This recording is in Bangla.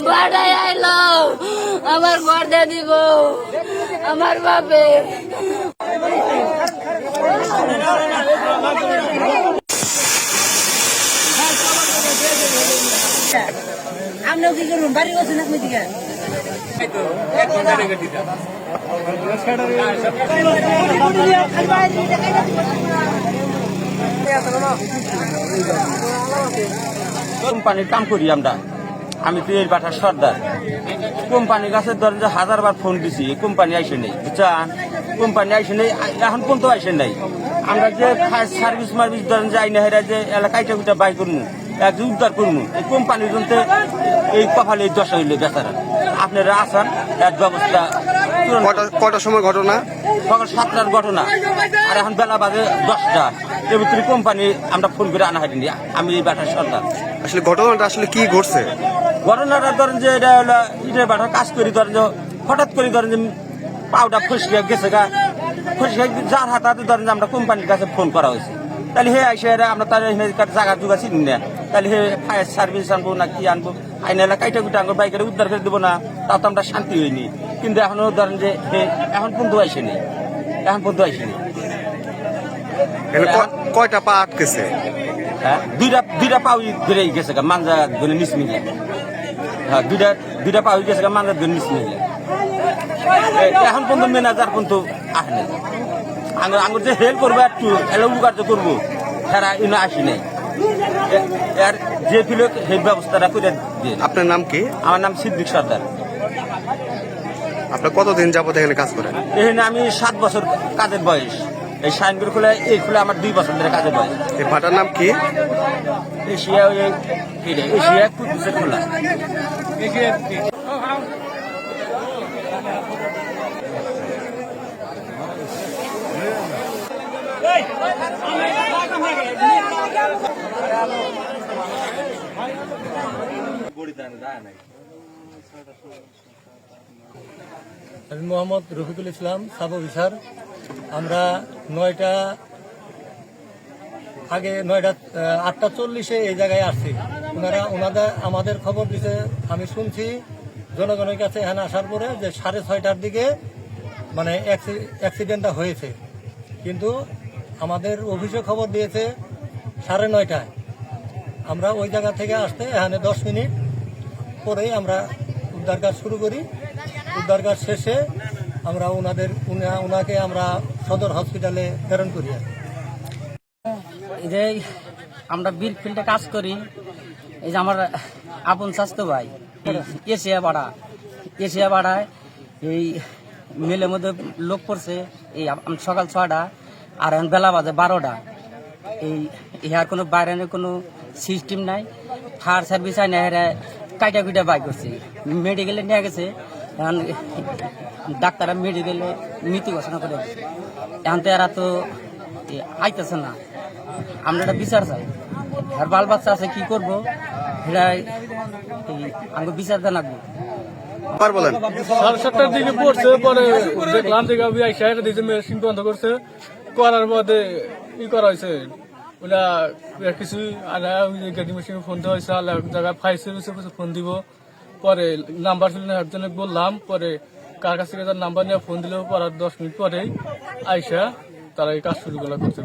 বাড়াই আইলো আমার ঘর দিয়ে দিব আমার বাপে আমরাও কি করুন বাড়ি করছেন আপনি দিকে কোম্পানির কাম করি আমরা, আমি তো এই বাটার সর্দার। কোম্পানির কাছে ধরেন যে 1000 বার ফোন দিছি, কোম্পানি আইসে নেই, বুঝছেন? কোম্পানি আইসে নেই, এখন পর্যন্ত আইসে নাই। আমরা যে সার্ভিস মার্ভিস ধরেন যে আইনে হেরা যে এলাকায় গুটা বাই করবো, একজন উদ্ধার করবো, এই কোম্পানির জন্য এই কপালে এই দশা হইলে বেচারা। আপনারা আসান এক ব্যবস্থা। কটার সময় ঘটনা? সকাল 7টার ঘটনা, আর এখন বেলা বাজে 10টা। এর ভিতরে কোম্পানি আমরা ফোন করে আনা হয়নি। আমি এই বাটার সর্দার। আসলে ঘটনাটা আসলে কি ঘটছে? ঘটনাটা ধরেন যে এটা হলো ইটের বাটার কাজ করি, ধরেন যে হঠাৎ করে ধরেন যে পাউডা ফসকে গেছে গা, ফসকে যার হাতে ধরেন যে আমরা কোম্পানির কাছে ফোন করা হয়েছে। তাহলে হে আইসে আমরা তার জায়গা জুগা চিনি না, তাহলে হে ফায়ার সার্ভিস আনবো না কি আনবো, আইনে এলাকা কাইটা কুটা আনবো, বাইকের উদ্ধার করে দেবো না, তাও তো আমরা শান্তি হইনি। কিন্তু এখনো ধরেন যে এখন পর্যন্ত আইসেনি, এখন পর্যন্ত আইসেনি। কয়টা পা আটকেছে? হ্যাঁ, দুইটা পাউই ধরে গেছে গা, মাঞ্জা ধরে নিচ মিলে। হ্যাঁ, দুইটা পাউই গেছে গা, মাঞ্জা ধরে নিচ মিলে। এখন পর্যন্ত ম্যানেজার পর্যন্ত আসেনি। আঙুর যে হেল্প করবো একটু এলো কার্য করবো, তারা ইনো আসি নাই। এর যে ফিল সেই ব্যবস্থাটা করে দিয়ে। আপনার নাম কি? আমার নাম সিদ্দিক সর্দার। আপনার কতদিন যাবত এখানে কাজ করেন? এখানে আমি 7 বছর কাজের বয়স। এই সাইনগুলো খুলে এই খুলে আমার 2 বছর ধরে কাজের বয়স। এই ভাটার নাম কি? এশিয়া এশিয়া কুদ্দুসের খোলা। আমি মোহাম্মদ রফিকুল ইসলাম, সাব অফিসার। আমরা 8:40 এই জায়গায় আসছি। ওনারা আমাদের খবর দিছে, আমি শুনছি জনগণের কাছে এখানে আসার পরে যে 6:30টার দিকে মানে অ্যাক্সিডেন্টটা হয়েছে, কিন্তু আমাদের অফিসে খবর দিয়েছে 9:30টায়। আমরা ওই জায়গা থেকে আসতে এখানে 10 মিনিট পরেই আমরা উদ্ধার কাজ শুরু করি। উদ্ধার কাজ শেষে আমরা ওনাকে আমরা সদর হসপিটালে প্রেরণ করি। এই যে আমরা বীর ফিল্ডে কাজ করি, এই যে আমার আপন স্বাস্থ্য ভাই এশিয়া বাড়ায় এই মেলের মধ্যে লোক পড়ছে। এই সকাল 6টা আর এখন বেলা বাজে 12টা। এই ইহার কোনো বাইরের কোনো সিস্টেম নাই। ফায়ার সার্ভিস আইনে হেরা কাইটা কুইটা বাই করছে, মেডিকেলে নিয়ে গেছে। এখন ডাক্তাররা মেডিকেলে মৃত্যু ঘোষণা করে দিচ্ছে। এখন তো এরা তো আইতেছে না। আমরা একটা বিচার চাই। আর বাল বাচ্চা আছে, কি করবো? এরা আমাকে বিচার দেন লাগবে। 7:30টার দিকে পড়ছে, পরে দেখলাম যে মেশিন বন্ধ করছে, করার পরে করা হয়েছে ওরা কিছু গাড়ি মেশিনে ফোন দেওয়া হয়েছে, জায়গায় ফায়ার সার্ভিসে ফোন দিব। পরে নাম্বার ছিল না, একজনে বললাম, পরে কার কাছ থেকে তার নাম্বার নিয়ে ফোন দিলেও পরে 10 মিনিট পরেই আইসা তারা এই কাজ শুরু করছে।